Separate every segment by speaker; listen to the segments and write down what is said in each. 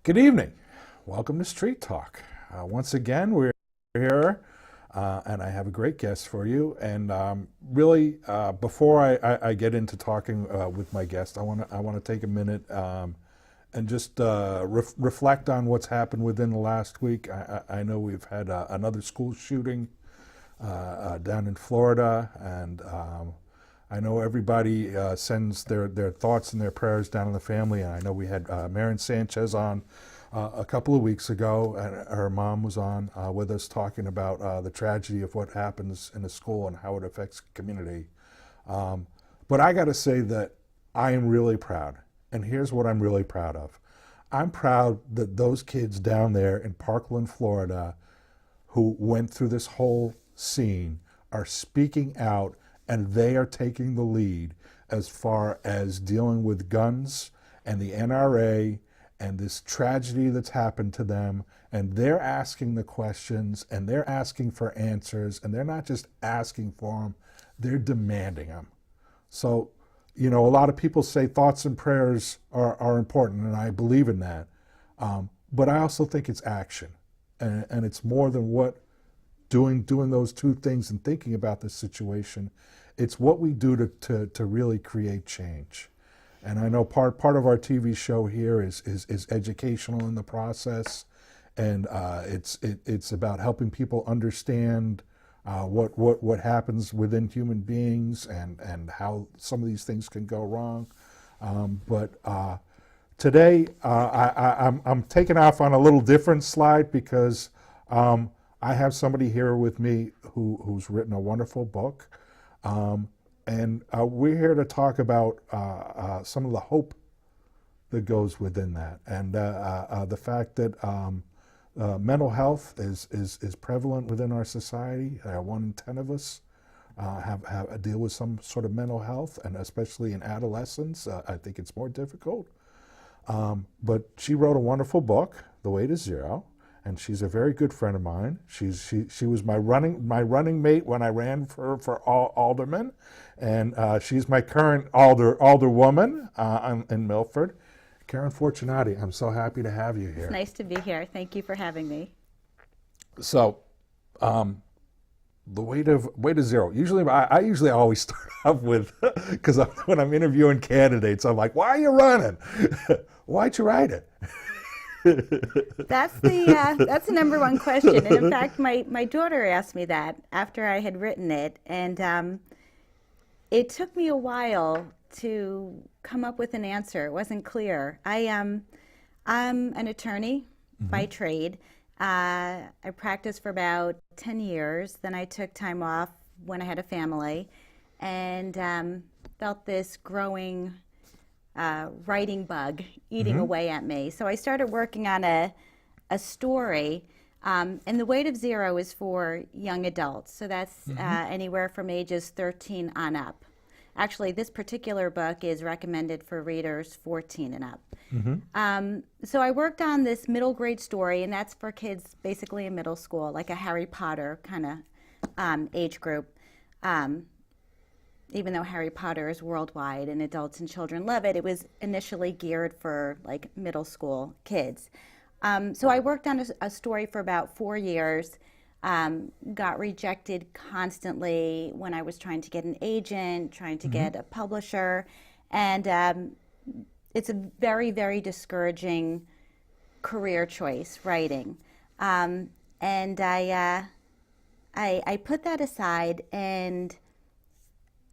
Speaker 1: Good evening. Welcome to Street Talk. Once again, we're here, and I have a great guest for you. And really, before I get into talking with my guest, I want to take a minute and just reflect on what's happened within the last week. I know we've had another school shooting down in Florida, and I know everybody sends their thoughts and their prayers down on the family. And I know we had Marin Sanchez on a couple of weeks ago, and her mom was on with us talking about the tragedy of what happens in a school and how it affects the community. But I got to say that I am really proud, and here's what I'm really proud of. I'm proud that those kids down there in Parkland, Florida, who went through this whole scene are speaking out, and they are taking the lead as far as dealing with guns and the NRA and this tragedy that's happened to them. And they're asking the questions, and they're asking for answers, and they're not just asking for them, they're demanding them. So, you know, a lot of people say thoughts and prayers are important, and I believe in that. But I also think it's action. And it's more than what doing those two things and thinking about this situation. It's what we do to really create change. And I know part of our TV show here is educational in the process, and it's about helping people understand what happens within human beings and how some of these things can go wrong. But today I'm taking off on a little different slide because I have somebody here with me who's written a wonderful book. And we're here to talk about some of the hope that goes within that, and the fact that mental health is prevalent within our society. 1 in 10 of us have deal with some sort of mental health, and especially in adolescence, I think it's more difficult. But she wrote a wonderful book, The Way to Zero. And she's a very good friend of mine. She was my running mate when I ran for alderman, and she's my current alderwoman in Milford. Karen Fortunati, I'm so happy to have you here.
Speaker 2: It's nice to be here. Thank you for having me.
Speaker 1: So, the way to zero. Usually, I usually always start off with because when I'm interviewing candidates, I'm like, "Why are you running? Why'd you write it?"
Speaker 2: That's the number one question. And in fact, my daughter asked me that after I had written it, and it took me a while to come up with an answer. It wasn't clear. I'm an attorney by trade. I practiced for about 10 years. Then I took time off when I had a family, and felt this growing writing bug eating away at me. So I started working on a story, and The Weight of Zero is for young adults. So that's anywhere from ages 13 on up. Actually, this particular book is recommended for readers 14 and up. So I worked on this middle grade story, and that's for kids basically in middle school, like a Harry Potter kind of age group. Even though Harry Potter is worldwide and adults and children love it, it was initially geared for like middle school kids. So I worked on a story for about 4 years, got rejected constantly when I was trying to get an agent, trying to get a publisher, and it's a very, very discouraging career choice, writing. And I put that aside, and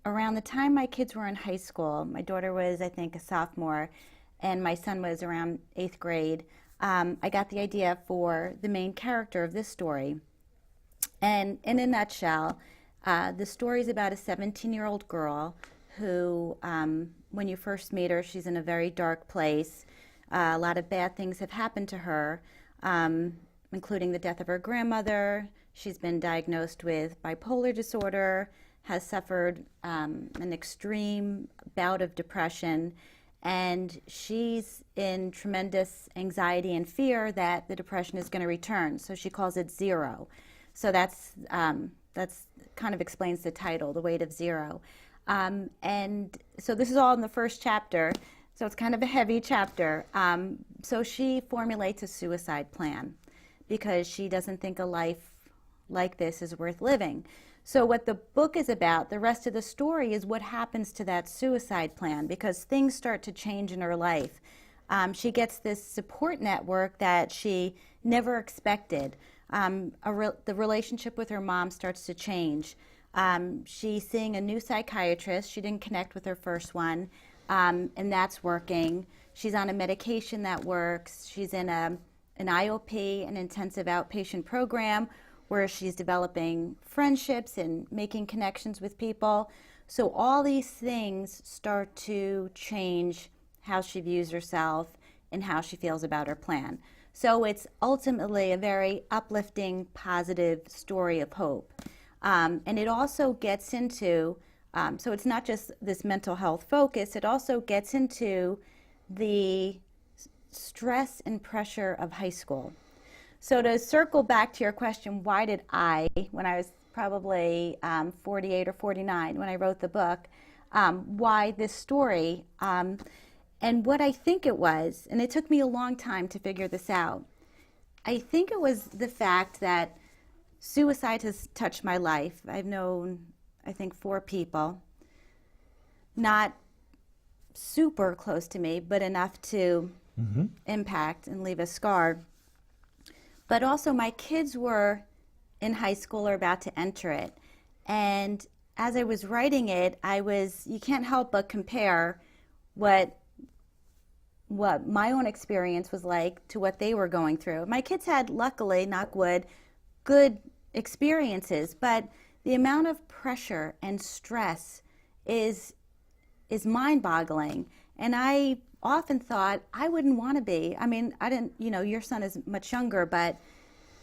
Speaker 2: around the time my kids were in high school, my daughter was, I think, a sophomore, and my son was around 8th grade, I got the idea for the main character of this story. And in a nutshell, the story is about a 17-year-old girl who, when you first meet her, she's in a very dark place. A lot of bad things have happened to her, including the death of her grandmother. She's been diagnosed with bipolar disorder, has suffered an extreme bout of depression, and she's in tremendous anxiety and fear that the depression is going to return. So she calls it zero. So that's kind of explains the title, The Weight of Zero. And so this is all in the first chapter. So it's kind of a heavy chapter. So she formulates a suicide plan because she doesn't think a life like this is worth living. So what the book is about, the rest of the story, is what happens to that suicide plan, because things start to change in her life. She gets this support network that she never expected. The relationship with her mom starts to change. She's seeing a new psychiatrist. She didn't connect with her first one, and that's working. She's on a medication that works. She's in an IOP, an intensive outpatient program, where she's developing friendships and making connections with people. So all these things start to change how she views herself and how she feels about her plan. So it's ultimately a very uplifting, positive story of hope. And it also gets into, so it's not just this mental health focus, it also gets into the stress and pressure of high school. So to circle back to your question, why did I, when I was probably 48 or 49 when I wrote the book, why this story? And what I think it was, and it took me a long time to figure this out, I think it was the fact that suicide has touched my life. I've known, I think, 4 people, not super close to me, but enough to impact and leave a scar. But also my kids were in high school or about to enter it. And as I was writing it, you can't help but compare what my own experience was like to what they were going through. My kids had, luckily, knock wood, good experiences, but the amount of pressure and stress is mind-boggling. And I often thought I wouldn't want to be. I mean, I didn't, your son is much younger, but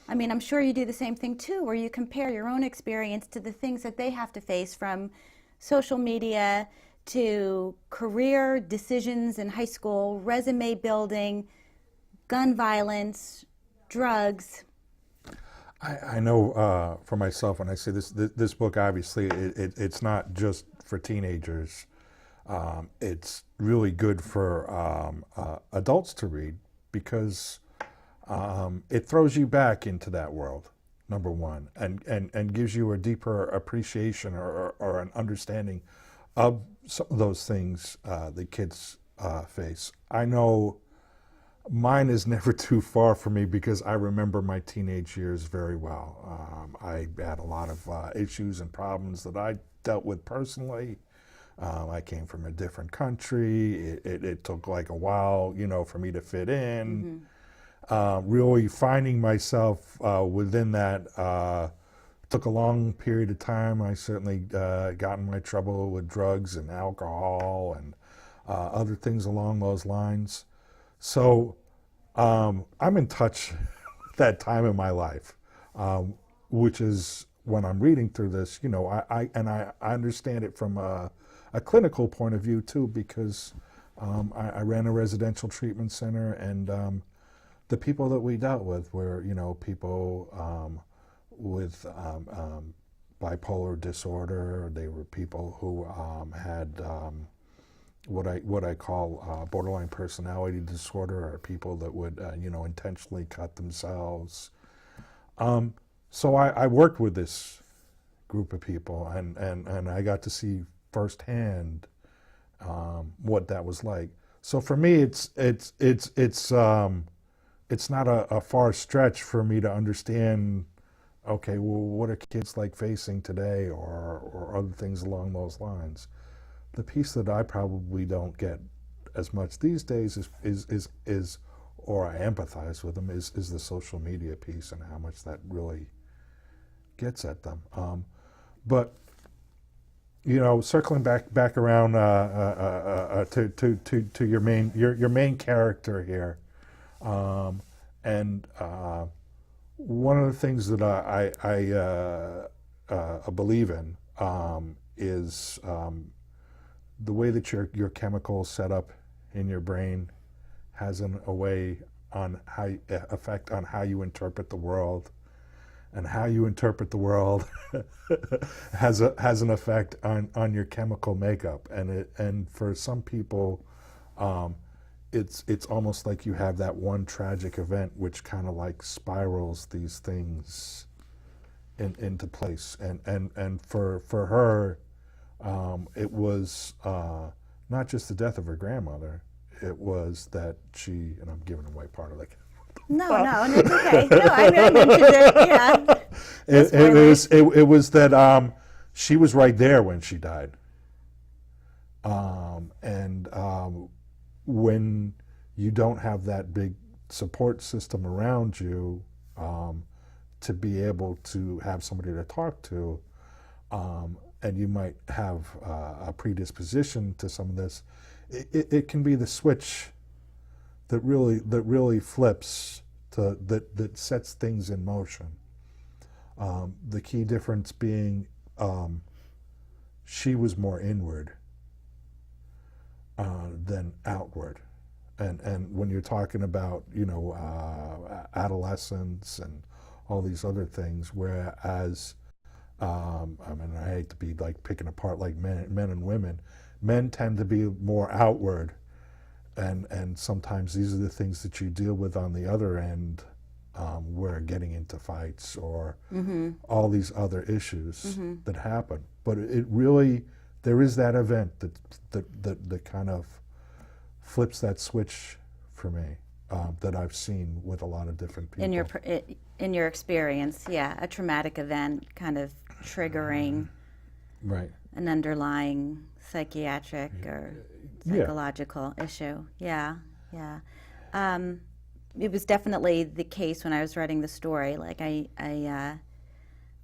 Speaker 2: I mean, I'm sure you do the same thing too, where you compare your own experience to the things that they have to face, from social media to career decisions in high school, resume building, gun violence, drugs.
Speaker 1: I know for myself, when I say this book, obviously, it's not just for teenagers. It's really good for adults to read, because it throws you back into that world, number one, and gives you a deeper appreciation or an understanding of some of those things the kids face. I know mine is never too far from me, because I remember my teenage years very well. I had a lot of issues and problems that I dealt with personally. I came from a different country. It took like a while, for me to fit in. Really finding myself within that took a long period of time. I certainly got in my trouble with drugs and alcohol and other things along those lines. So I'm in touch with that time in my life, which is when I'm reading through this, I understand it from a clinical point of view too, because I ran a residential treatment center, and the people that we dealt with were, people with bipolar disorder. They were people who had what I call borderline personality disorder, or people that would intentionally cut themselves. So I worked with this group of people, and I got to see firsthand what that was like. So for me, it's not a far stretch for me to understand, okay, well, what are kids like facing today, or other things along those lines. The piece that I probably don't get as much these days is or I empathize with them, is the social media piece, and how much that really gets at them. But circling back around to your main character here, and one of the things that I believe in is the way that your chemicals set up in your brain has a way on effect on how you interpret the world, and how you interpret the world has an effect on your chemical makeup. And for some people, it's almost like you have that one tragic event which kind of like spirals these things into place, and for her, it was not just the death of her grandmother. It was that she, and I'm giving away part of like.
Speaker 2: No, and it's okay. No, I mentioned it. Yeah.
Speaker 1: It was that she was right there when she died, and when you don't have that big support system around you, to be able to have somebody to talk to, and you might have a predisposition to some of this, it can be the switch that really flips, that sets things in motion. The key difference being, she was more inward than outward. And when you're talking about, adolescence and all these other things, whereas, I mean, I hate to be like picking apart like men and women, men tend to be more outward, and sometimes these are the things that you deal with on the other end, where getting into fights or all these other issues that happen. But it really, there is that event that kind of flips that switch for me, that I've seen with a lot of different people.
Speaker 2: In your experience, yeah, a traumatic event kind of triggering
Speaker 1: right.
Speaker 2: an underlying psychiatric or psychological issue. Yeah. It was definitely the case when I was writing the story. Like I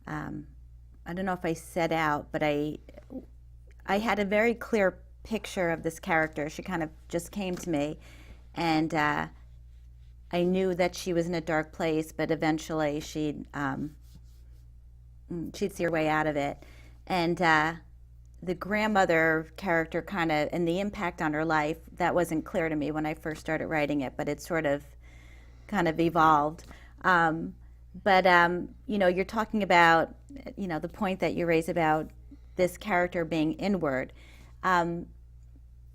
Speaker 2: don't know if I set out, but I had a very clear picture of this character. She kind of just came to me, and I knew that she was in a dark place, but eventually she'd see her way out of it. And the grandmother character kind of, and the impact on her life, that wasn't clear to me when I first started writing it, but it sort of kind of evolved. But you're talking about, the point that you raise about this character being inward.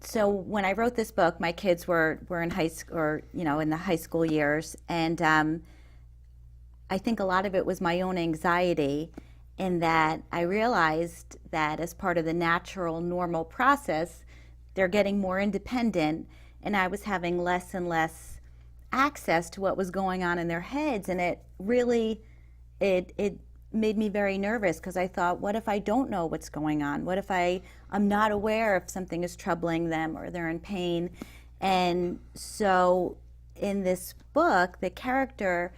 Speaker 2: So when I wrote this book, my kids were in high school, or in the high school years, and I think a lot of it was my own anxiety, in that I realized that as part of the natural, normal process, they're getting more independent, and I was having less and less access to what was going on in their heads, and it really, it made me very nervous, because I thought, what if I don't know what's going on? What if I'm not aware if something is troubling them or they're in pain? And so in this book, the character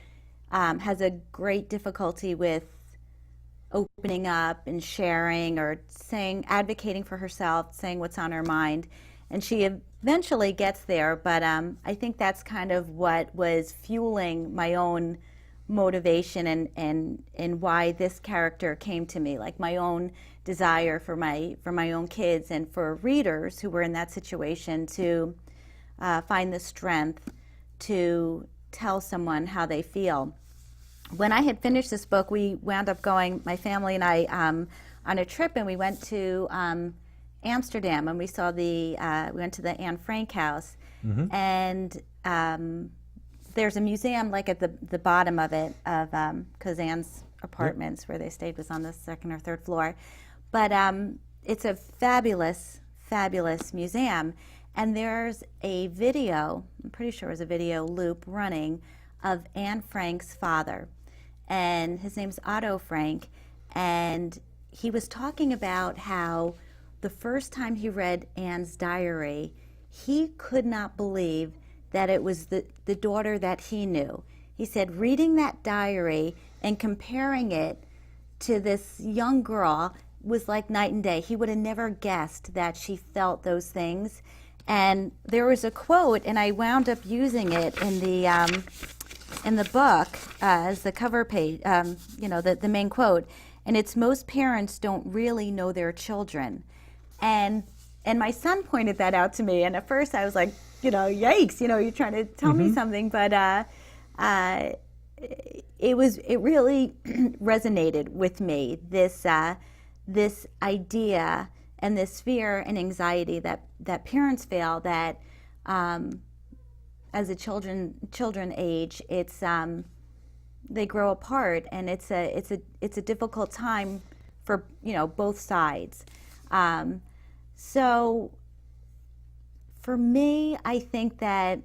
Speaker 2: has a great difficulty with opening up and sharing, or advocating for herself, saying what's on her mind. And she eventually gets there, but I think that's kind of what was fueling my own motivation and why this character came to me, like my own desire for my own kids and for readers who were in that situation to find the strength to tell someone how they feel. When I had finished this book, we wound up going, my family and I, on a trip, and we went to Amsterdam, and we went to the Anne Frank house, and there's a museum like at the bottom of it, of because Anne's apartments where they stayed was on the second or third floor, but it's a fabulous museum, and there's a video, I'm pretty sure it was a video loop running, of Anne Frank's father, and his name's Otto Frank, and he was talking about how the first time he read Anne's diary, he could not believe that it was the daughter that he knew. He said reading that diary and comparing it to this young girl was like night and day. He would have never guessed that she felt those things. And there was a quote, and I wound up using it in the book as the cover page, the main quote, and it's, most parents don't really know their children. And my son pointed that out to me, and at first I was like, yikes, you're trying to tell me something, but it really resonated with me, this idea and this fear and anxiety that parents feel that as the children age, it's they grow apart, and it's a difficult time for both sides. So for me, I think that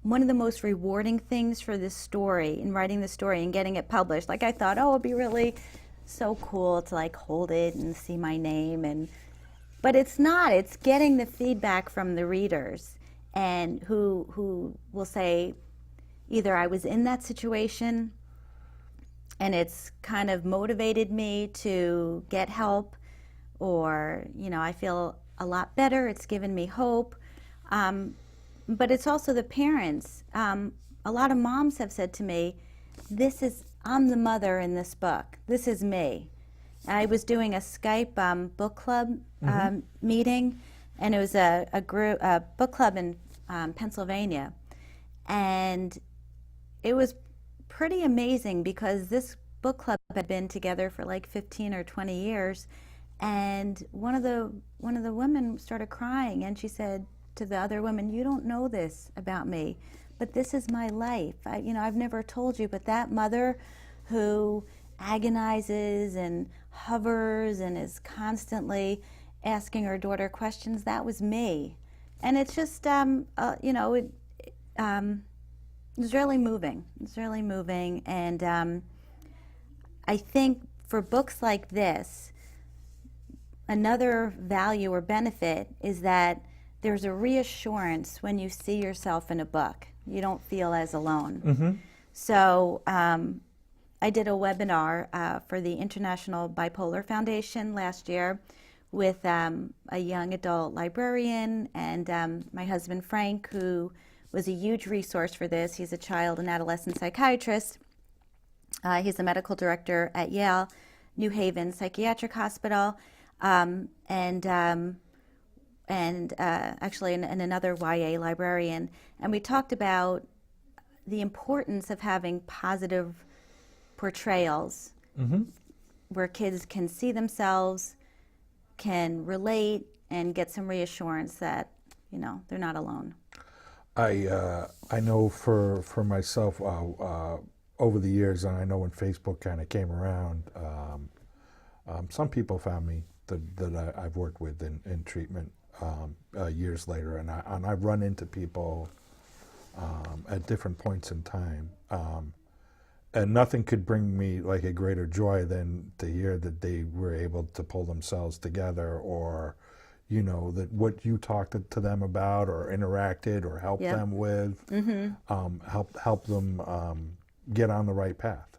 Speaker 2: one of the most rewarding things for this story, in writing the story and getting it published, like I thought, oh, it'd be really so cool to like hold it and see my name, but it's not. It's getting the feedback from the readers, and who will say either I was in that situation and it's kind of motivated me to get help, or I feel a lot better, it's given me hope. But it's also the parents. A lot of moms have said to me, I'm the mother in this book. This is me. I was doing a Skype book club meeting, and it was a book club in Pennsylvania. And it was pretty amazing because this book club had been together for like 15 or 20 years. And one of the women started crying, and she said to the other women, "You don't know this about me, but this is my life. I've never told you, but that mother who agonizes and hovers and is constantly asking her daughter questions, that was me." And it's just, it was really moving. It's really moving, and I think for books like this, another value or benefit is that there's a reassurance when you see yourself in a book. You don't feel as alone. So I did a webinar for the International Bipolar Foundation last year with a young adult librarian and my husband Frank, who was a huge resource for this. He's a child and adolescent psychiatrist. He's a medical director at Yale New Haven Psychiatric Hospital, and actually and another YA librarian. And we talked about the importance of having positive portrayals where kids can see themselves, can relate, and get some reassurance that they're not alone.
Speaker 1: I know for myself over the years, and I know when Facebook kind of came around, some people found me that I've worked with in treatment years later, and I've run into people at different points in time, and nothing could bring me like a greater joy than to hear that they were able to pull themselves together, or that what you talked to them about or interacted or helped them with, help them get on the right path,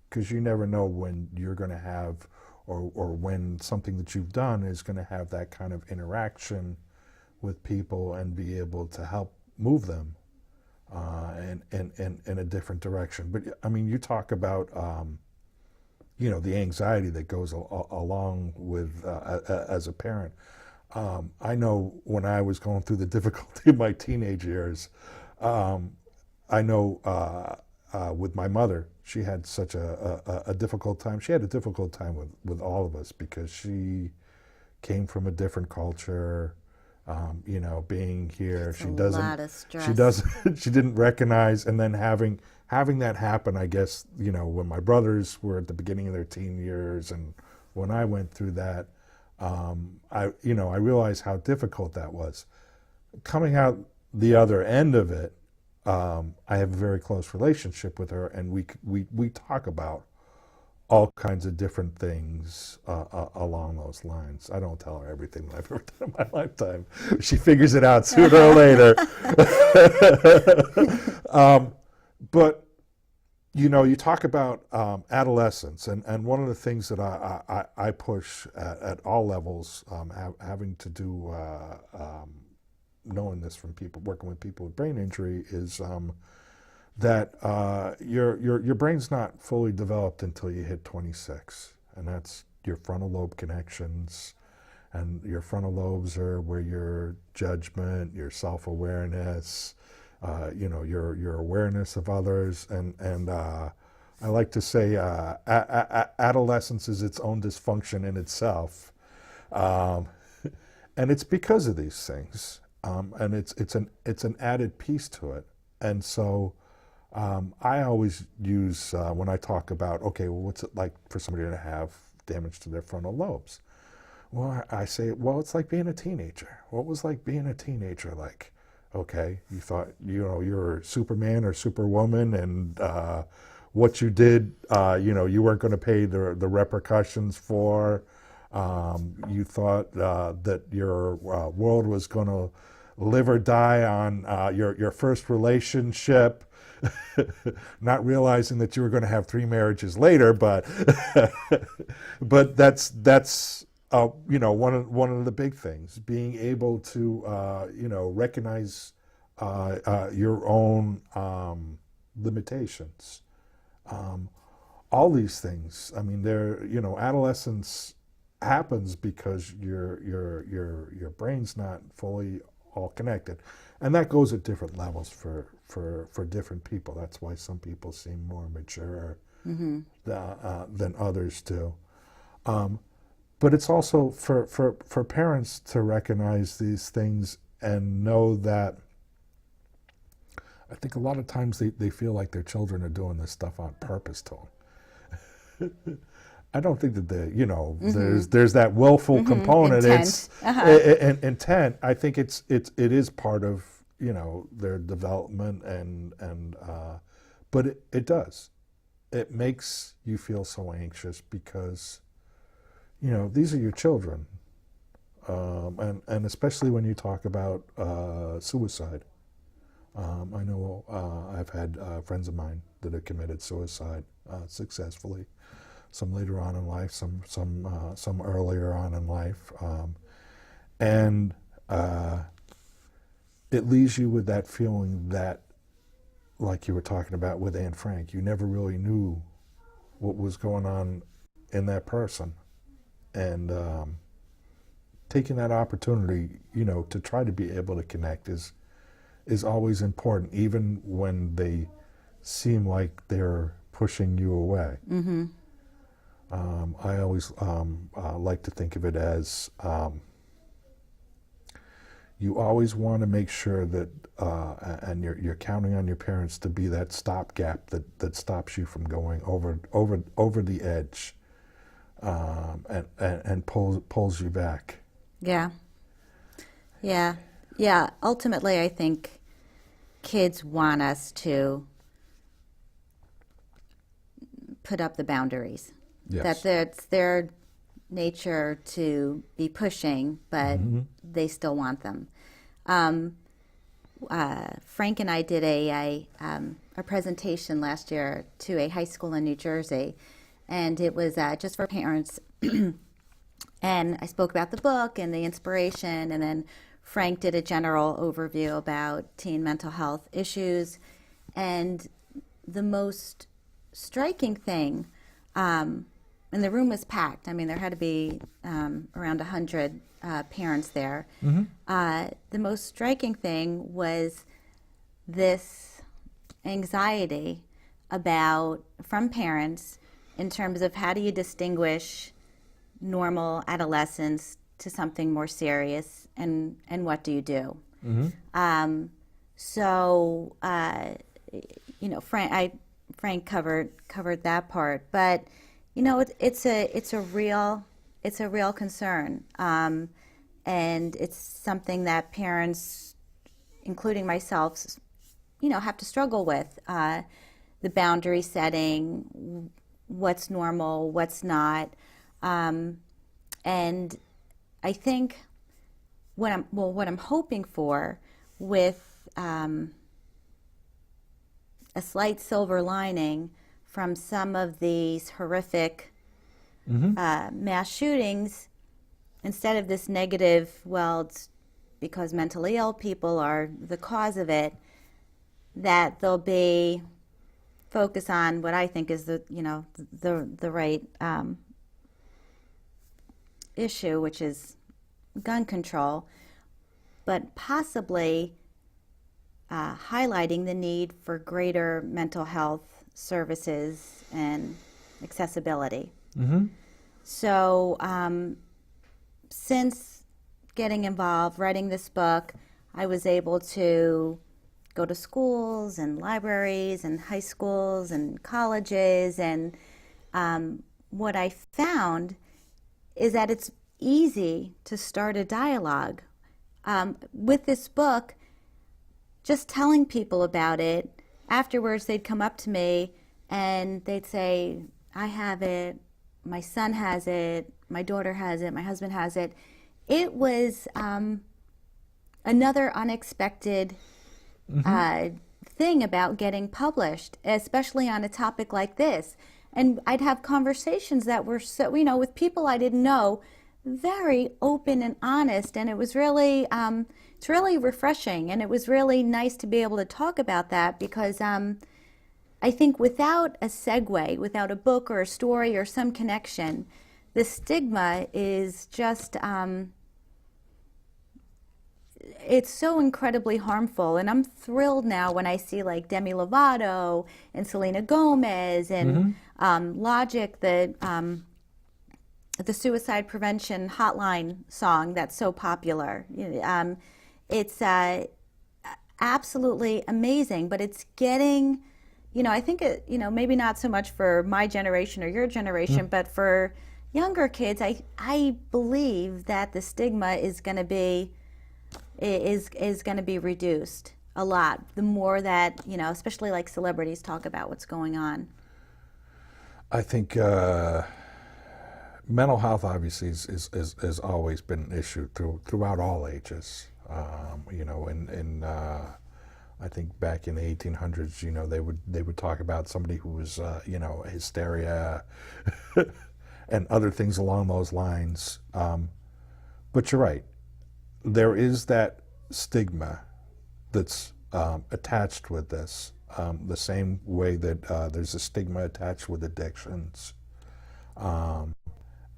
Speaker 1: because you never know when you're going to have or when something that you've done is going to have that kind of interaction with people and be able to help move them in a different direction. But I mean, you talk about the anxiety that goes along with as a parent. I know when I was going through the difficulty of my teenage years, I know with my mother, she had such a difficult time. She had a difficult time with all of us because she came from a different culture. Being here,
Speaker 2: It's a lot of stress.
Speaker 1: She didn't recognize, and then having that happen, I guess, when my brothers were at the beginning of their teen years, and when I went through that, I realized how difficult that was. Coming out the other end of it, I have a very close relationship with her, and we talk about all kinds of different things along those lines. I don't tell her everything that I've ever done in my lifetime. She figures it out sooner or later. But you talk about adolescence, and one of the things that I push at all levels, having to do knowing this from people working with people with brain injury, is that your brain's not fully developed until you hit 26, and that's your frontal lobe connections, and your frontal lobes are where your judgment, your self-awareness, your awareness of others, and I like to say adolescence is its own dysfunction in itself, and it's because of these things. and it's an added piece to it. And so I always use when I talk about, okay, well, what's it like for somebody to have damage to their frontal lobes? Well, I say, well, it's like being a teenager. What was like being a teenager like? Okay, you thought, you know, you're Superman or Superwoman, and what you did, you know, you weren't going to pay the repercussions for. You thought that your world was going to live or die on your first relationship, not realizing that you were going to have 3 marriages later. But but that's you know, one of the big things, being able to you know, recognize your own limitations. All these things. I mean, they're, you know, adolescence happens because your brain's not fully all connected, and that goes at different levels for different people. That's why some people seem more mature than others do. But it's also for parents to recognize these things and know that, I think a lot of times they feel like their children are doing this stuff on purpose to them. I don't think that you know, there's that willful component.
Speaker 2: Intent.
Speaker 1: It's intent. I think it is part of, you know, their development, and but it does. It makes you feel so anxious because, you know, these are your children, and especially when you talk about suicide. I know I've had friends of mine that have committed suicide successfully. Some later on in life, some earlier on in life, and it leaves you with that feeling that, like you were talking about with Anne Frank, you never really knew what was going on in that person, and taking that opportunity, you know, to try to be able to connect is always important, even when they seem like they're pushing you away. I always like to think of it as you always want to make sure that, and you're counting on your parents to be that stopgap that stops you from going over the edge, and pulls you back.
Speaker 2: Yeah. Ultimately, I think kids want us to put up the boundaries.
Speaker 1: Yes.
Speaker 2: That it's their nature to be pushing, but they still want them. Frank and I did a presentation last year to a high school in New Jersey, and it was just for parents. And I spoke about the book and the inspiration, and then Frank did a general overview about teen mental health issues. And the most striking thing, and the room was packed. I mean, there had to be around 100 parents there. The most striking thing was this anxiety from parents in terms of how do you distinguish normal adolescence to something more serious, and what do you do? So you know, Frank covered that part, but you know, it's a real concern, and it's something that parents, including myself, you know, have to struggle with. The boundary setting, what's normal, what's not, and I think what I'm hoping for, with a slight silver lining from some of these horrific mass shootings, instead of this negative, well, it's because mentally ill people are the cause of it, that there'll be focus on what I think is the right issue, which is gun control, but possibly highlighting the need for greater mental health services and accessibility. So since getting involved, writing this book, I was able to go to schools and libraries and high schools and colleges. And what I found is that it's easy to start a dialogue. With this book, just telling people about it, afterwards they'd come up to me and they'd say, I have it, my son has it, my daughter has it, my husband has it. It was another unexpected thing about getting published, especially on a topic like this. And I'd have conversations that were so, with people I didn't know, very open and honest, and it was really, it's really refreshing, and it was really nice to be able to talk about that, because I think without a segue, without a book or a story or some connection, the stigma is just, it's so incredibly harmful. And I'm thrilled now when I see like Demi Lovato and Selena Gomez and Logic, the suicide prevention hotline song that's so popular. It's absolutely amazing, but it's getting, I think it, maybe not so much for my generation or your generation, but for younger kids, I believe that the stigma is going to be reduced a lot. The more that, especially like celebrities talk about what's going on.
Speaker 1: I think mental health obviously has always been an issue throughout all ages. I think back in the 1800s, they would talk about somebody who was, hysteria and other things along those lines. But you're right. There is that stigma that's attached with this, the same way that there's a stigma attached with addictions. And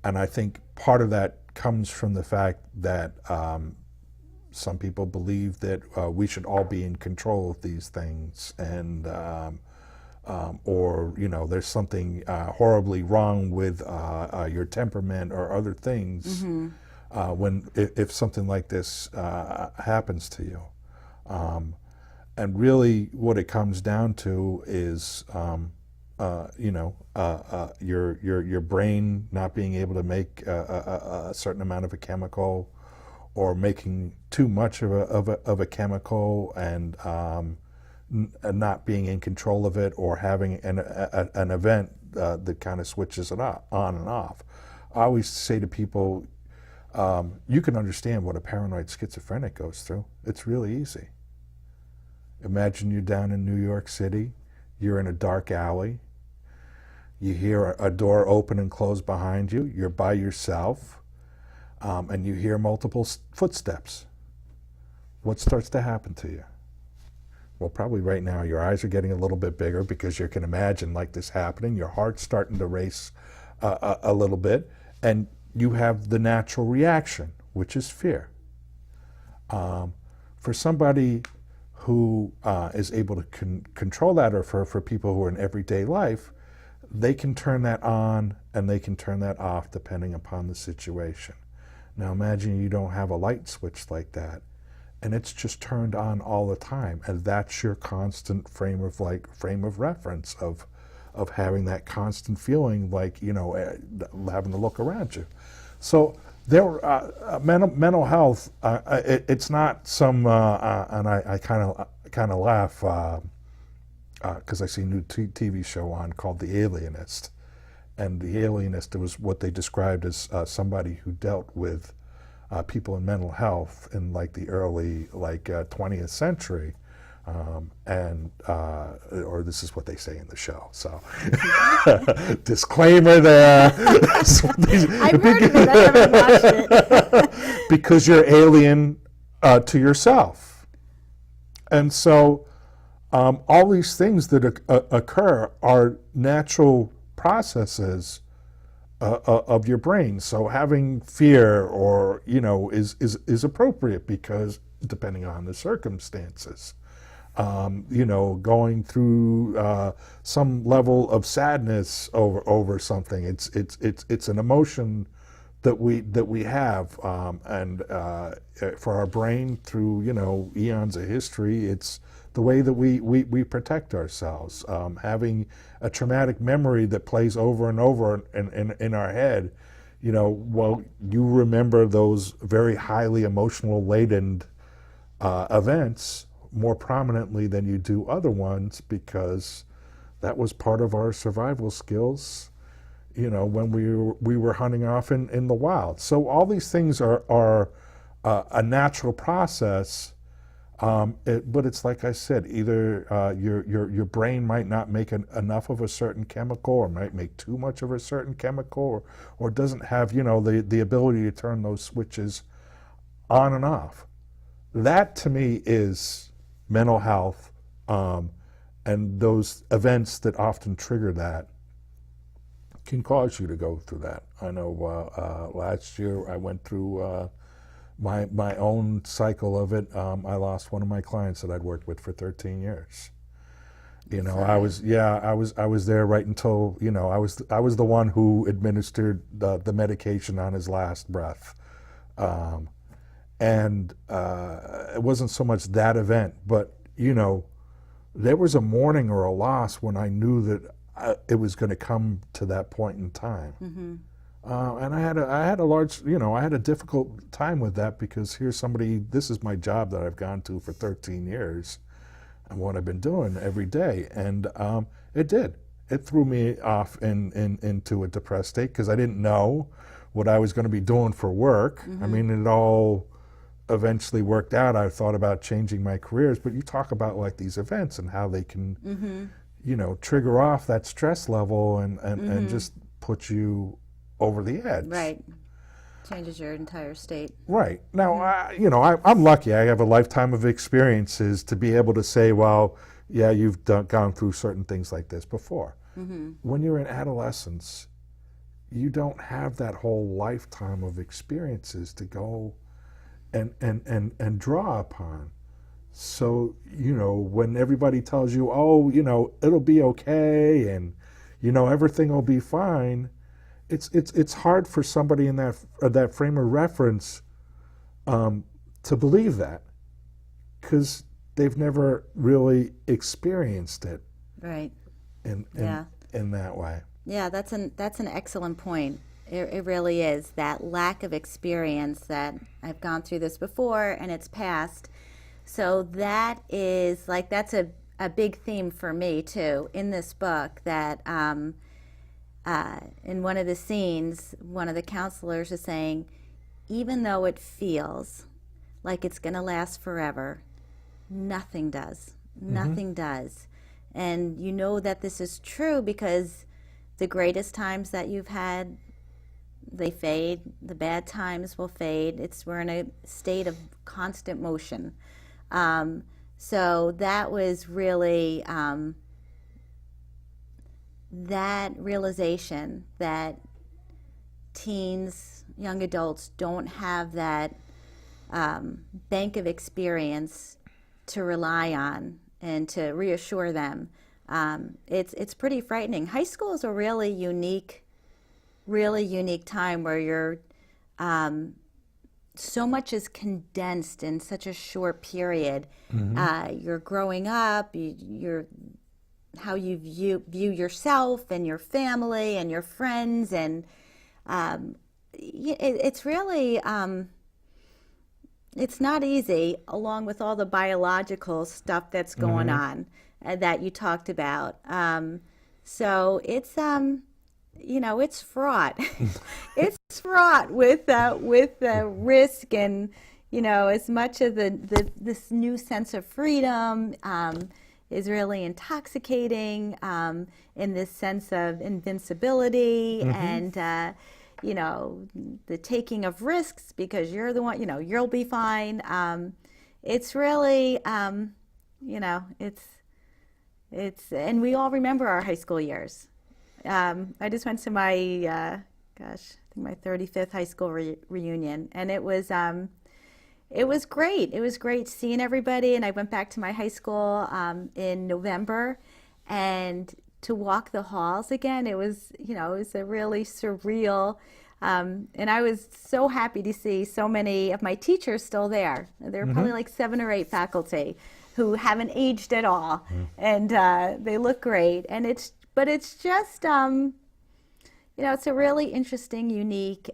Speaker 1: I think part of that comes from the fact that some people believe that we should all be in control of these things, and or there's something horribly wrong with your temperament or other things. If something like this happens to you. And really what it comes down to is your brain not being able to make a certain amount of a chemical, or making too much of a chemical, and not being in control of it, or having an event that kind of switches it on and off. I always say to people, you can understand what a paranoid schizophrenic goes through. It's really easy. Imagine you're down in New York City, you're in a dark alley, you hear a door open and close behind you, you're by yourself, and you hear multiple footsteps. What starts to happen to you? Well, probably right now your eyes are getting a little bit bigger, because you can imagine like this happening. Your heart's starting to race a little bit, and you have the natural reaction, which is fear. For somebody who is able to control that, or for people who are in everyday life, they can turn that on and they can turn that off depending upon the situation. Now imagine you don't have a light switch like that, and it's just turned on all the time, and that's your constant frame of reference of having that constant feeling, like having to look around you. So there, mental health. It's not some, and I kind of laugh because I see a new TV show on called The Alienist, and The Alienist, it was what they described as somebody who dealt with people in mental health in like the early 20th century. Or this is what they say in the show. So, disclaimer there.
Speaker 2: I've heard of it. I haven't watched it.
Speaker 1: Because you're alien to yourself, and so all these things that occur are natural processes of your brain. So having fear, or is appropriate, because depending on the circumstances. Going through some level of sadness over something. It's an emotion that we have, and for our brain through eons of history, it's the way that we protect ourselves. Having a traumatic memory that plays over and over in our head, well, you remember those very highly emotional laden events more prominently than you do other ones, because that was part of our survival skills, when we were hunting off in the wild. So all these things are a natural process, but it's like I said, either your brain might not make enough of a certain chemical, or might make too much of a certain chemical, or doesn't have the ability to turn those switches on and off. That to me is mental health, and those events that often trigger that can cause you to go through that. I know last year I went through my own cycle of it. I lost one of my clients that I'd worked with for 13 years. I was there right until I was the one who administered the medication on his last breath, and it wasn't so much that event, but there was a mourning or a loss when I knew that it was going to come to that point in time.
Speaker 2: Mm-hmm.
Speaker 1: And I had a difficult time with that, because here's somebody, this is my job that I've gone to for 13 years and what I've been doing every day. And it threw me off into a depressed state, because I didn't know what I was going to be doing for work.
Speaker 2: Mm-hmm.
Speaker 1: I mean, it all eventually worked out. I thought about changing my careers, but you talk about like these events and how they can,
Speaker 2: Mm-hmm.
Speaker 1: Trigger off that stress level and
Speaker 2: Mm-hmm.
Speaker 1: just put you over the edge.
Speaker 2: Right. Changes your entire state.
Speaker 1: Right. Now, I'm lucky. I have a lifetime of experiences to be able to say, well, yeah, you've gone through certain things like this before.
Speaker 2: Mm-hmm.
Speaker 1: When you're in adolescence, you don't have that whole lifetime of experiences to go and draw upon. So, when everybody tells you, oh, it'll be okay, and, everything will be fine, it's hard for somebody in that frame of reference to believe that, because they've never really experienced it.
Speaker 2: Right.
Speaker 1: In that way.
Speaker 2: Yeah, that's an excellent point. It really is, that lack of experience, that I've gone through this before and it's passed. So that's a big theme for me too in this book, that in one of the scenes, one of the counselors is saying, even though it feels like it's going to last forever, nothing does.
Speaker 1: Mm-hmm.
Speaker 2: Nothing does. And you know that this is true because the greatest times that you've had, they fade. The bad times will fade. We're in a state of constant motion. So that was really that realization that teens, young adults don't have that bank of experience to rely on and to reassure them. It's pretty frightening. High school is a really unique time where you're so much is condensed in such a short period.
Speaker 1: Mm-hmm.
Speaker 2: You're growing up, you're how you view yourself and your family and your friends, and it's really it's not easy, along with all the biological stuff that's going
Speaker 1: Mm-hmm.
Speaker 2: on that you talked about. So it's it's fraught. It's fraught with risk, and as much of this new sense of freedom is really intoxicating, in this sense of invincibility.
Speaker 1: Mm-hmm.
Speaker 2: And the taking of risks because you're the one, you'll be fine. It's really it's and we all remember our high school years. I just went to my, I think my 35th high school reunion, and it was great. It was great seeing everybody, and I went back to my high school in November, and to walk the halls again, it was a really surreal And I was so happy to see so many of my teachers still there. There are probably like 7 or 8 faculty who haven't aged at all, and they look great. And it's just, it's a really interesting, unique,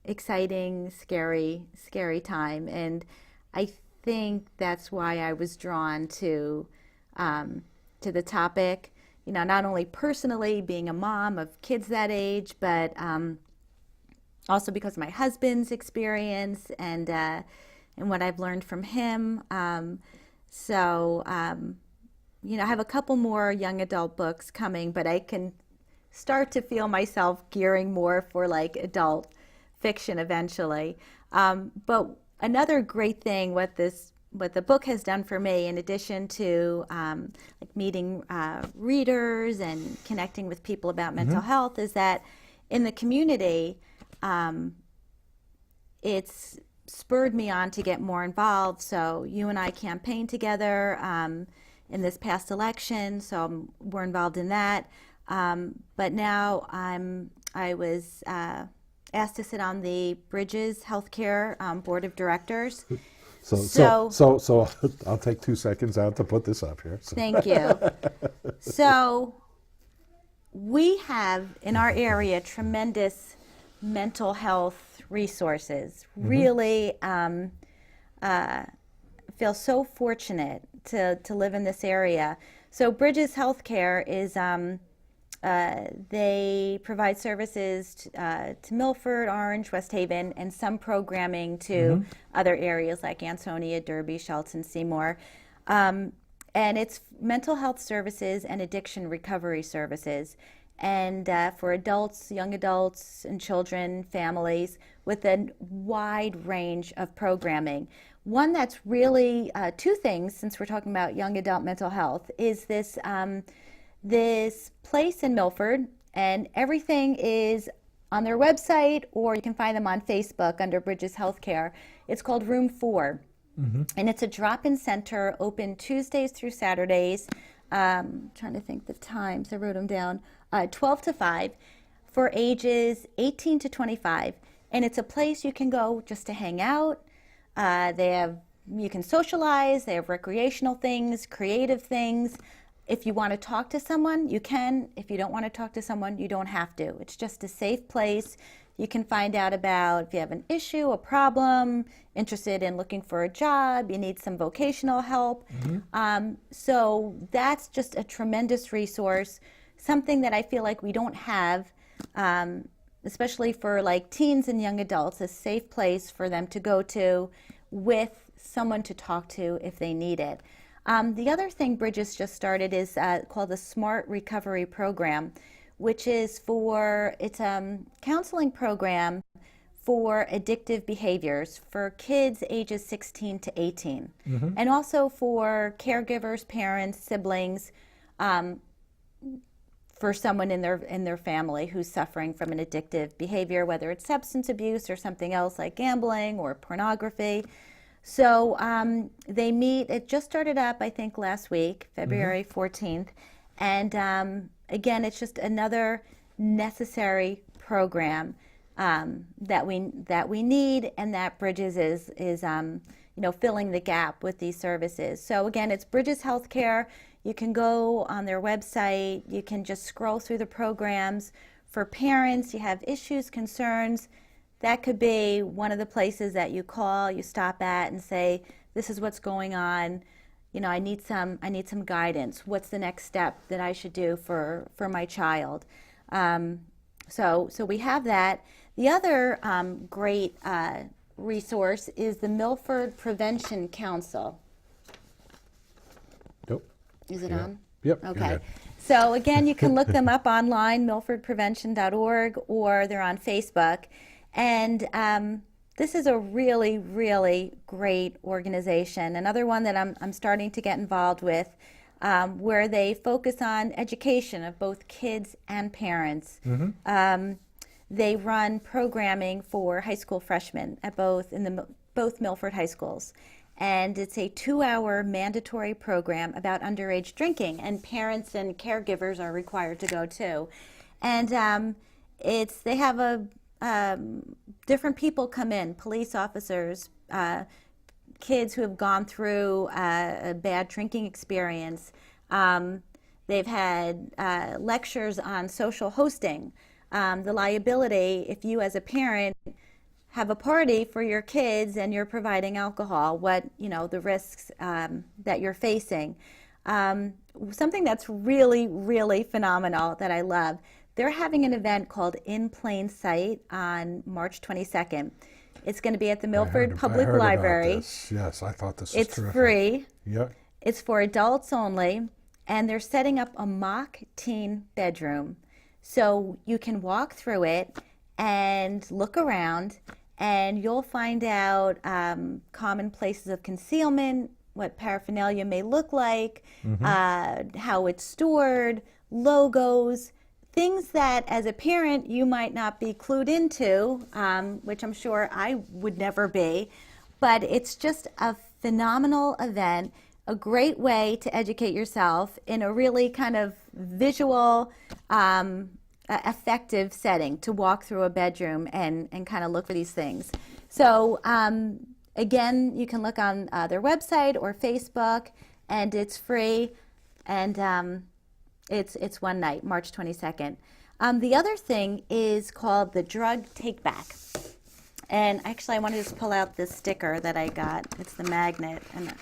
Speaker 2: exciting, scary time. And I think that's why I was drawn to the topic. Not only personally being a mom of kids that age, but also because of my husband's experience and what I've learned from him. I have a couple more young adult books coming, but I can start to feel myself gearing more for like adult fiction eventually. But another great thing what the book has done for me, in addition to like meeting readers and connecting with people about mental health, is that in the community, it's spurred me on to get more involved. So you and I campaigned together in this past election, so we're involved in that. But now I was asked to sit on the Bridges Healthcare Board of Directors.
Speaker 1: So I'll take 2 seconds out to put this up here. So.
Speaker 2: Thank you. So we have in our area tremendous mental health resources. Really feel so fortunate to live in this area. So Bridges Healthcare is they provide services to Milford, Orange, West Haven, and some programming to other areas like Ansonia, Derby, Shelton, Seymour. And it's mental health services and addiction recovery services. And for adults, young adults, and children, families, with a wide range of programming. One that's really 2 things, since we're talking about young adult mental health, is this place in Milford, and everything is on their website, or you can find them on Facebook under Bridges Healthcare. It's called Room 4, and it's a drop-in center open Tuesdays through Saturdays. Trying to think the times, I wrote them down, 12 to 5 for ages 18 to 25. And it's a place you can go just to hang out. You can socialize, they have recreational things, creative things. If you want to talk to someone, you can. If you don't want to talk to someone, you don't have to. It's just a safe place. You can find out about if you have an issue, a problem, interested in looking for a job, you need some vocational help. So that's just a tremendous resource, something that I feel like we don't have, especially for like teens and young adults, a safe place for them to go to with someone to talk to if they need it. The other thing Bridges just started is called the Smart Recovery Program, which is it's a counseling program for addictive behaviors for kids ages 16 to 18, and also for caregivers, parents, siblings, for someone in their family who's suffering from an addictive behavior, whether it's substance abuse or something else like gambling or pornography. So they meet, it just started up, I think, last week, February 14th. And again, it's just another necessary program that we need, and that Bridges is filling the gap with these services. So again, it's Bridges Healthcare. You can go on their website. You can just scroll through the programs. For parents, you have issues, concerns. That could be one of the places that you call, you stop at and say, this is what's going on. I need some guidance. What's the next step that I should do for my child? So we have that. The other great resource is the Milford Prevention Council.
Speaker 1: Yep.
Speaker 2: Is it on?
Speaker 1: Yep.
Speaker 2: Okay. So again, you can look them up online, milfordprevention.org, or they're on Facebook. And this is a really, really great organization. Another one that I'm starting to get involved with, where they focus on education of both kids and parents. They run programming for high school freshmen at both Milford high schools. And it's a 2-hour mandatory program about underage drinking, and parents and caregivers are required to go too. And they have a different people come in, police officers, kids who have gone through a bad drinking experience. They've had lectures on social hosting, the liability if you as a parent have a party for your kids and you're providing alcohol, what, the risks that you're facing. Something that's really, really phenomenal that I love. They're having an event called In Plain Sight on March 22nd. It's going to be at the Milford Public Library.
Speaker 1: About this. Yes, I thought this was terrific.
Speaker 2: It's free.
Speaker 1: Yeah.
Speaker 2: It's for adults only, and they're setting up a mock teen bedroom. So you can walk through it and look around, and you'll find out common places of concealment, what paraphernalia may look like, how it's stored, logos, things that as a parent you might not be clued into, which I'm sure I would never be. But it's just a phenomenal event, a great way to educate yourself in a really kind of visual, effective setting to walk through a bedroom and kind of look for these things. So again, you can look on their website or Facebook, and it's free, and it's one night, March 22nd. The other thing is called the Drug Take Back. And actually, I want to just pull out this sticker that I got. It's the magnet, and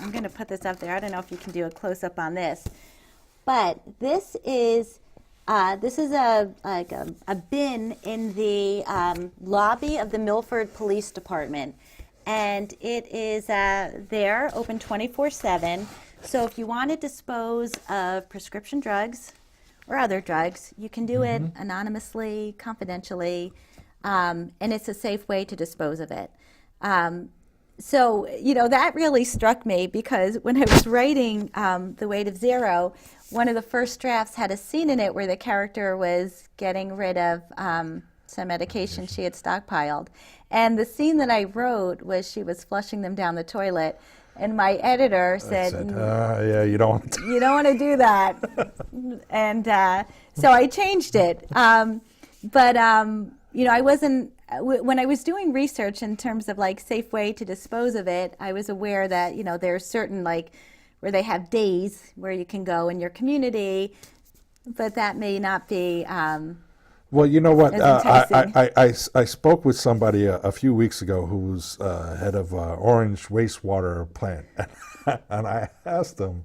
Speaker 2: I'm going to put this up there. I don't know if you can do a close-up on this, but this is a bin in the lobby of the Milford Police Department, and it is there, open 24/7. So if you want to dispose of prescription drugs or other drugs, you can do it anonymously, confidentially, and it's a safe way to dispose of it. So, that really struck me because when I was writing The Weight of Zero, one of the first drafts had a scene in it where the character was getting rid of some medication she had stockpiled. And the scene that I wrote was she was flushing them down the toilet. And my editor said,
Speaker 1: yeah, you don't want to.
Speaker 2: You don't want to do that. And so I changed it. But I wasn't, when I was doing research in terms of like safe way to dispose of it, I was aware that, there's certain where they have days where you can go in your community, but that may not be
Speaker 1: Well, you know what?
Speaker 2: enticing.
Speaker 1: I spoke with somebody a few weeks ago who was head of Orange wastewater plant, and I asked them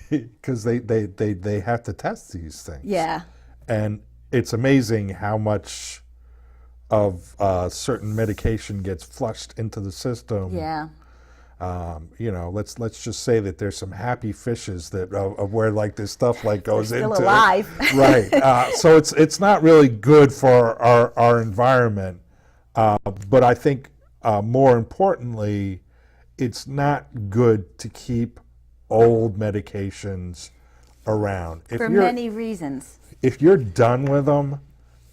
Speaker 1: because they have to test these things.
Speaker 2: Yeah.
Speaker 1: And it's amazing how much of certain medication gets flushed into the system.
Speaker 2: Yeah.
Speaker 1: Let's just say that there's some happy fishes that of where this stuff goes
Speaker 2: They're
Speaker 1: into
Speaker 2: still alive.
Speaker 1: right. So it's not really good for our environment, but I think more importantly, it's not good to keep old medications around.
Speaker 2: For many reasons.
Speaker 1: If you're done with them,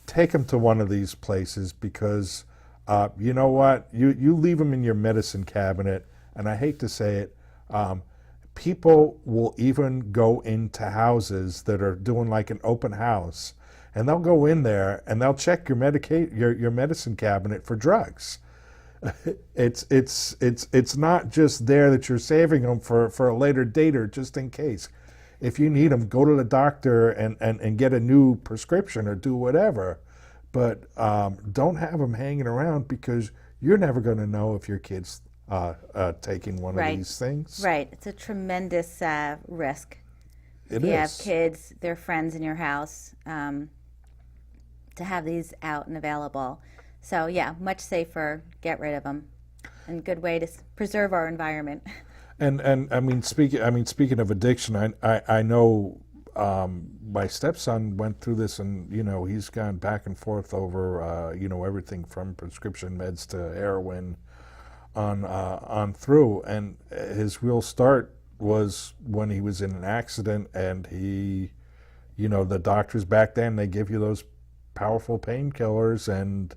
Speaker 1: take them to one of these places because you know what? You leave them in your medicine cabinet. And I hate to say it, people will even go into houses that are doing an open house, and they'll go in there and they'll check your your medicine cabinet for drugs. It's not just there that you're saving them for a later date or just in case. If you need them, go to the doctor and get a new prescription or do whatever. But don't have them hanging around because you're never going to know if your kid's taking one of these things.
Speaker 2: Right. It's a tremendous risk.
Speaker 1: It
Speaker 2: you
Speaker 1: is.
Speaker 2: have kids, their friends in your house, to have these out and available. So yeah, much safer. Get rid of them, and good way to preserve our environment.
Speaker 1: And I mean speaking of addiction, I know my stepson went through this, and he's gone back and forth over everything from prescription meds to heroin on through, and his real start was when he was in an accident, and he, the doctors back then, they give you those powerful painkillers, and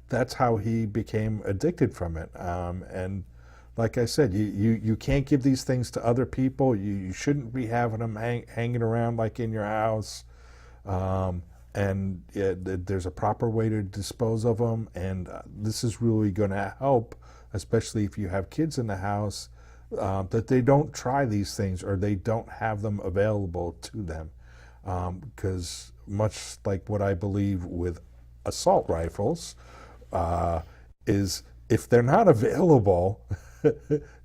Speaker 1: that's how he became addicted from it. And like I said, you can't give these things to other people. You shouldn't be having them hanging around in your house. and there's a proper way to dispose of them, and this is really going to help, especially if you have kids in the house, that they don't try these things or they don't have them available to them. Because much like what I believe with assault rifles, is if they're not available,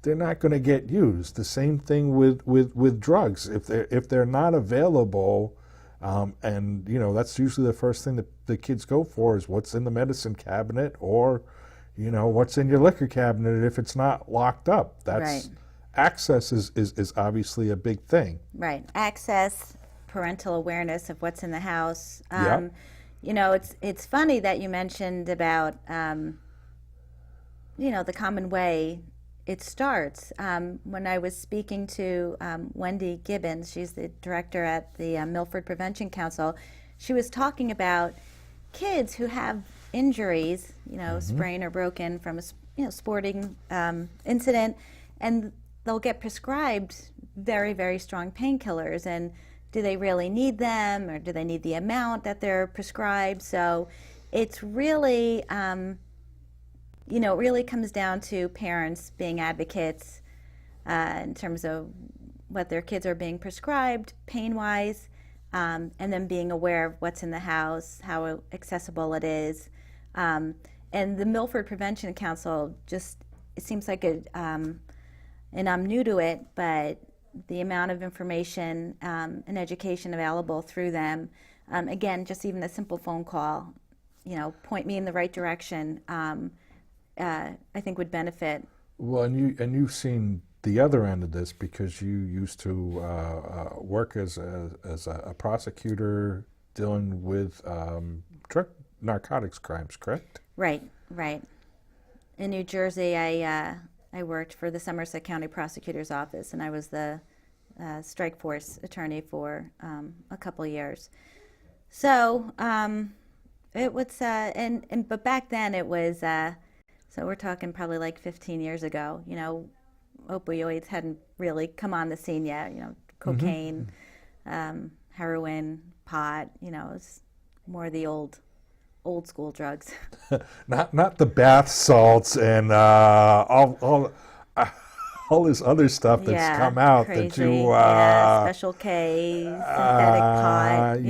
Speaker 1: they're not going to get used. The same thing with drugs. If they're not available, and that's usually the first thing that the kids go for is what's in the medicine cabinet, or what's in your liquor cabinet if it's not locked up. That's
Speaker 2: Right.
Speaker 1: Access is obviously a big thing.
Speaker 2: Right. Access, parental awareness of what's in the house.
Speaker 1: Yep.
Speaker 2: It's funny that you mentioned about the common way it starts. When I was speaking to Wendy Gibbons, she's the director at the Milford Prevention Council, she was talking about kids who have injuries, sprained or broken from a sporting incident, and they'll get prescribed very, very strong painkillers. And do they really need them, or do they need the amount that they're prescribed? So it's really, it really comes down to parents being advocates in terms of what their kids are being prescribed pain-wise, and then being aware of what's in the house, how accessible it is. And the Milford Prevention Council it seems like and I'm new to it, but the amount of information and education available through them, again, just even a simple phone call, point me in the right direction, I think would benefit.
Speaker 1: Well, and you've seen the other end of this, because you used to work as a prosecutor dealing with drug narcotics crimes, correct?
Speaker 2: Right. In New Jersey, I worked for the Somerset County Prosecutor's Office, and I was the strike force attorney for a couple years. So it was, but back then it was, so we're talking probably like 15 years ago. Opioids hadn't really come on the scene yet. Cocaine, heroin, pot. It was more the old school drugs.
Speaker 1: not the bath salts and all this other stuff that's come out
Speaker 2: crazy.
Speaker 1: that you
Speaker 2: Special K, synthetic pot.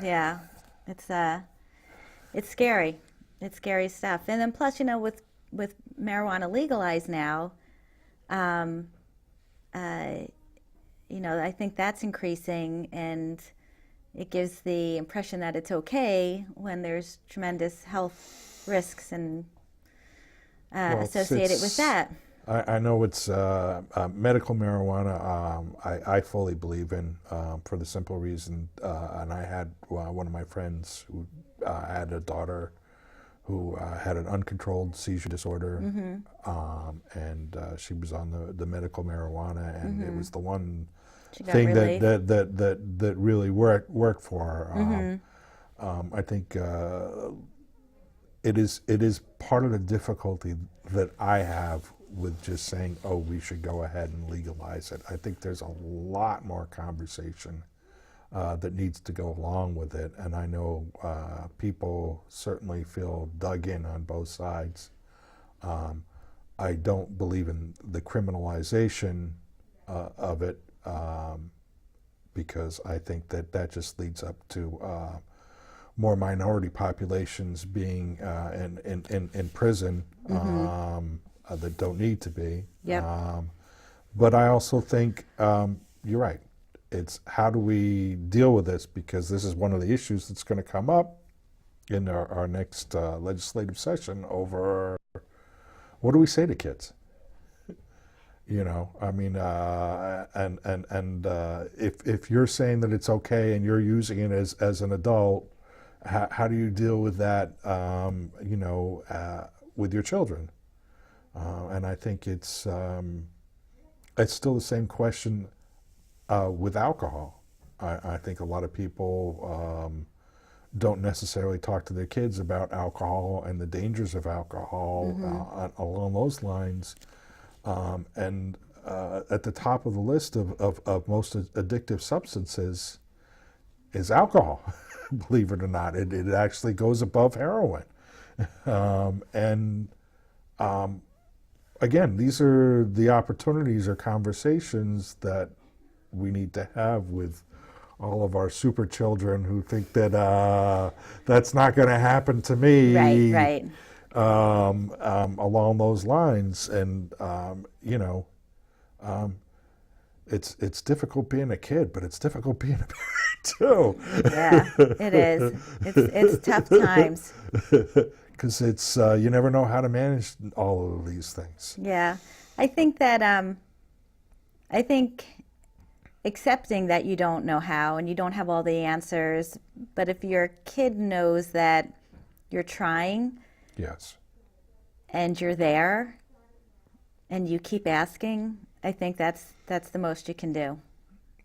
Speaker 2: Yeah. It's scary. It's scary stuff. And then plus, with marijuana legalized now, I think that's increasing, and it gives the impression that it's okay when there's tremendous health risks and associated with that.
Speaker 1: I know it's medical marijuana. I fully believe in, for the simple reason, and I had one of my friends who had a daughter who had an uncontrolled seizure disorder, and she was on the medical marijuana, and it was the one thing that really worked for her. I think it is part of the difficulty that I have with just saying, oh, we should go ahead and legalize it. I think there's a lot more conversation that needs to go along with it, and I know people certainly feel dug in on both sides. I don't believe in the criminalization of it, because I think that just leads up to more minority populations being in prison that don't need to be.
Speaker 2: Yep.
Speaker 1: But I also think you're right. It's how do we deal with this, because this is one of the issues that's going to come up in our next legislative session over what do we say to kids. I mean, and if you're saying that it's okay and you're using it as an adult, how do you deal with that, with your children? And I think it's still the same question with alcohol. I think a lot of people don't necessarily talk to their kids about alcohol and the dangers of alcohol along those lines. And at the top of the list of most addictive substances is alcohol. Believe it or not, it actually goes above heroin. And again, these are the opportunities or conversations that we need to have with all of our super children who think that that's not going to happen to me.
Speaker 2: Right.
Speaker 1: Along those lines, and it's difficult being a kid, but it's difficult being a parent too.
Speaker 2: Yeah, it is. It's tough times.
Speaker 1: Because it's you never know how to manage all of these things.
Speaker 2: Yeah, I think that I think accepting that you don't know how and you don't have all the answers, but if your kid knows that you're trying,
Speaker 1: yes,
Speaker 2: and you're there, and you keep asking, I think that's the most you can do.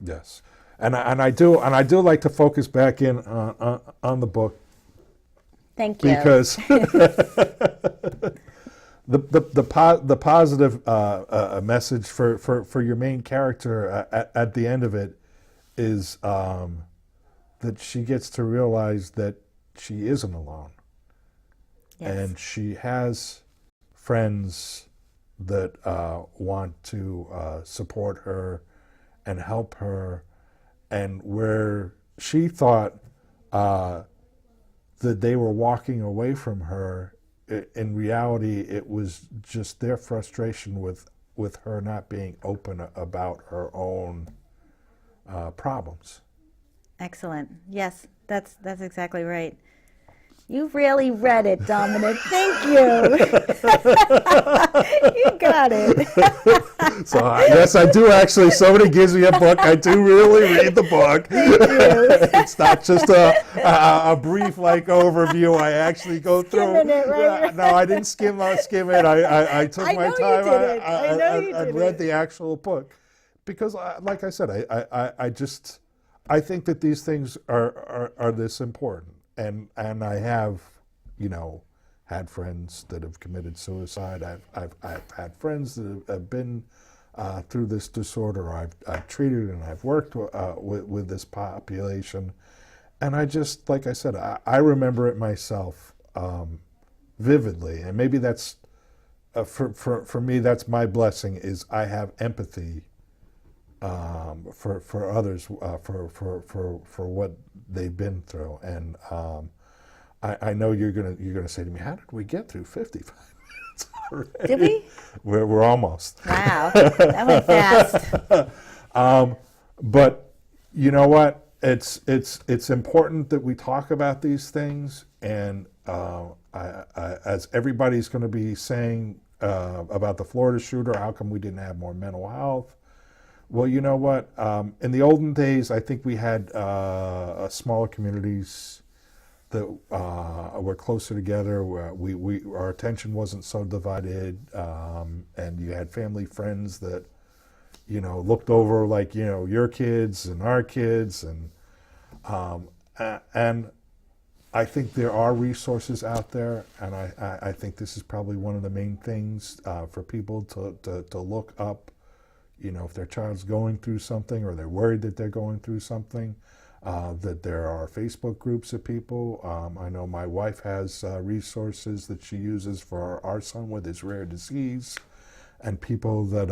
Speaker 1: Yes, and I do like to focus back in on the book.
Speaker 2: Thank you.
Speaker 1: Because the positive message for your main character at the end of it is that she gets to realize that she isn't alone.
Speaker 2: Yes.
Speaker 1: And she has friends that want to support her and help her, and where she thought that they were walking away from her, in reality it was just their frustration with her not being open about her own problems.
Speaker 2: Excellent. Yes, that's exactly right. You've really read it, Dominic. Thank you. You got it.
Speaker 1: So yes, I do actually. Somebody gives me a book, I do really read the book.
Speaker 2: Thank you.
Speaker 1: It's not just a brief overview. I actually go through.
Speaker 2: Skimming it, right?
Speaker 1: No, I didn't skim it. I took my time.
Speaker 2: I
Speaker 1: read the actual book because, like I said, I think that these things are this important. And I have, had friends that have committed suicide. I've had friends that have been through this disorder. I've treated and I've worked with this population, and I just, like I said, I remember it myself vividly. And maybe that's for me. That's my blessing, is I have empathy for others, for what they've been through. And I know you're gonna say to me, how did we get through 55 minutes already?
Speaker 2: Did we?
Speaker 1: We're almost.
Speaker 2: Wow, that went fast.
Speaker 1: But you know what? It's important that we talk about these things, and as everybody's going to be saying about the Florida shooter, how come we didn't have more mental health? Well, you know what? In the olden days, I think we had smaller communities that were closer together. Where our attention wasn't so divided, and you had family friends that looked over your kids and our kids, and I think there are resources out there, and I think this is probably one of the main things for people to look up. If their child's going through something, or they're worried that they're going through something, that there are Facebook groups of people. I know my wife has resources that she uses for our son with his rare disease, and people that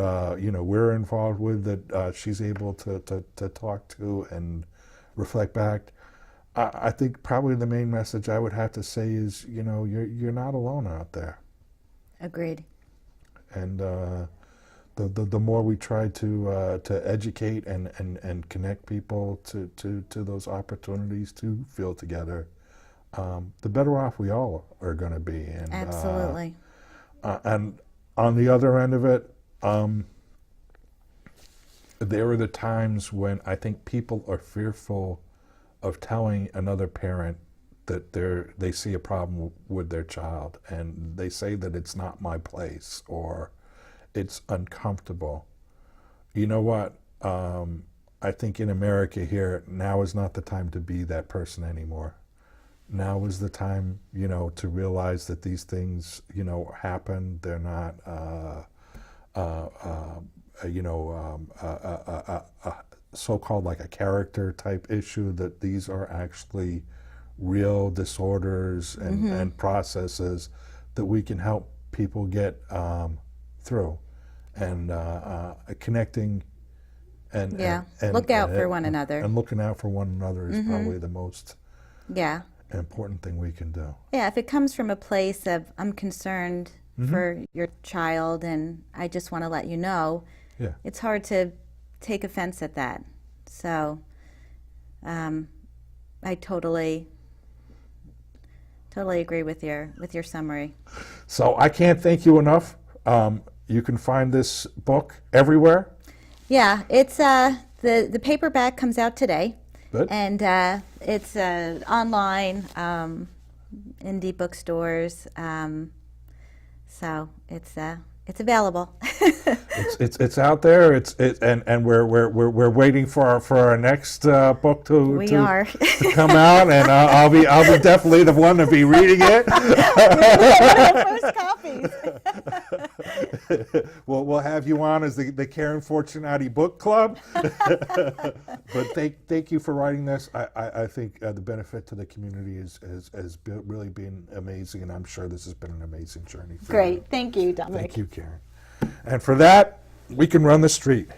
Speaker 1: we're involved with that she's able to talk to and reflect back. I think probably the main message I would have to say is, you're not alone out there.
Speaker 2: Agreed.
Speaker 1: And the more we try to educate and connect people to those opportunities to feel together, the better off we all are going to be. And,
Speaker 2: absolutely.
Speaker 1: And on the other end of it, there are the times when I think people are fearful of telling another parent that they see a problem with their child, and they say that it's not my place, or it's uncomfortable. You know what? I think in America here, now is not the time to be that person anymore. Now is the time, to realize that these things, happen. They're not, so-called like a character type issue, that these are actually real disorders and processes that we can help people get through, and connecting and
Speaker 2: look out for one another.
Speaker 1: And looking out for one another is probably the most important thing we can do.
Speaker 2: Yeah, if it comes from a place of I'm concerned for your child and I just want to let you know, it's hard to take offense at that. So I totally agree with your summary.
Speaker 1: So I can't thank you enough. You can find this book everywhere.
Speaker 2: Yeah, it's the paperback comes out today.
Speaker 1: Good.
Speaker 2: And it's online, indie bookstores. So it's available.
Speaker 1: It's out there. And we're waiting for our next book to come out, and I'll be definitely the one to be reading it.
Speaker 2: First copies.
Speaker 1: We'll have you on as the Karen Fortunati Book Club. But thank you for writing this. I think the benefit to the community has really been amazing, and I'm sure this has been an amazing journey for you.
Speaker 2: Great. Thank you, Dominic.
Speaker 1: Thank you, Karen. And for that, we can run the street.